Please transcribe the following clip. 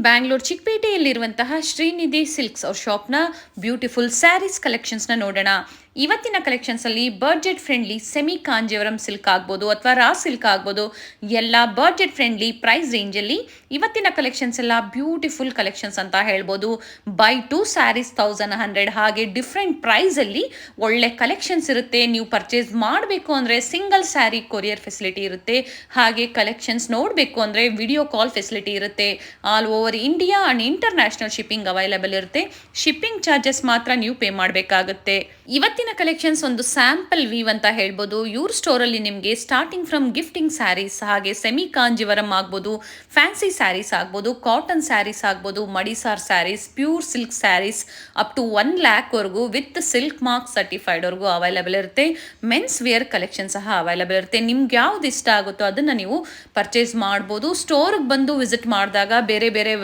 Bangalore ಚಿಕ್ಕಪೇಟೆಯಲ್ಲಿರುವಂತಹ Srinidhi silks ಅವ್ರ ಶಾಪ್ನ beautiful saris ಕಲೆಕ್ಷನ್ಸ್ನ ನೋಡೋಣ. ಇವತ್ತಿನ ಕಲೆಕ್ಷನ್ಸಲ್ಲಿ budget friendly semi Kanjeevaram silk ಆಗ್ಬೋದು ಅಥವಾ ರಾ ಸಿಲ್ಕ್ ಆಗ್ಬೋದು, ಎಲ್ಲ ಬಡ್ಜೆಟ್ ಫ್ರೆಂಡ್ಲಿ ಪ್ರೈಸ್ ರೇಂಜಲ್ಲಿ ಇವತ್ತಿನ ಕಲೆಕ್ಷನ್ಸ್ ಎಲ್ಲ ಬ್ಯೂಟಿಫುಲ್ ಕಲೆಕ್ಷನ್ಸ್ ಅಂತ ಹೇಳ್ಬೋದು. ಬೈ ಟು ಸ್ಯಾರೀಸ್ 1100, ಹಾಗೆ ಡಿಫ್ರೆಂಟ್ ಪ್ರೈಸಲ್ಲಿ ಒಳ್ಳೆ ಕಲೆಕ್ಷನ್ಸ್ ಇರುತ್ತೆ. ನೀವು ಪರ್ಚೇಸ್ ಮಾಡಬೇಕು ಅಂದರೆ ಸಿಂಗಲ್ ಸ್ಯಾರಿ ಕೊರಿಯರ್ ಫೆಸಿಲಿಟಿ ಇರುತ್ತೆ. ಹಾಗೆ ಕಲೆಕ್ಷನ್ಸ್ ನೋಡಬೇಕು ಅಂದರೆ ವಿಡಿಯೋ ಕಾಲ್ ಫೆಸಿಲಿಟಿ ಇರುತ್ತೆ. All over India and international shipping available ಇರುತ್ತೆ. ಶಿಪ್ಪಿಂಗ್ ಚಾರ್ಜಸ್ ಮಾತ್ರ ನೀವು ಪೇ ಮಾಡಬೇಕಾಗುತ್ತೆ. ಇವತ್ತಿನ ಕಲೆಕ್ಷನ್ಸ್ ಒಂದು ಸ್ಯಾಂಪಲ್ ವೀವ್ ಅಂತ ಹೇಳ್ಬೋದು. ಇವ್ರ ಸ್ಟೋರಲ್ಲಿ ನಿಮಗೆ ಸ್ಟಾರ್ಟಿಂಗ್ ಫ್ರಮ್ ಗಿಫ್ಟಿಂಗ್ ಸ್ಯಾರೀಸ್, ಹಾಗೆ ಸೆಮಿ ಕಾಂಜಿವರಂ ಆಗ್ಬೋದು, ಫ್ಯಾನ್ಸಿ ಸ್ಯಾರೀಸ್ ಆಗ್ಬೋದು, ಕಾಟನ್ ಸ್ಯಾರೀಸ್ ಆಗ್ಬೋದು, madisar saris, pure silk saris up to 1 lakh ವರೆಗೂ ವಿತ್ ಸಿಲ್ಕ್ ಮಾರ್ಕ್ ಸರ್ಟಿಫೈಡ್ ವರೆಗೂ ಅವೈಲೇಬಲ್ ಇರುತ್ತೆ. ಮೆನ್ಸ್ ವೇರ್ ಕಲೆಕ್ಷನ್ ಸಹ ಅವೈಲೇಬಲ್ ಇರುತ್ತೆ. ನಿಮ್ಗೆ ಯಾವ್ದು ಇಷ್ಟ ಆಗುತ್ತೋ ಅದನ್ನು ನೀವು ಪರ್ಚೇಸ್ ಮಾಡ್ಬೋದು. ಸ್ಟೋರ್ಗೆ ಬಂದು ವಿಸಿಟ್ ಮಾಡಿದಾಗ ಬೇರೆ ಬೇರೆ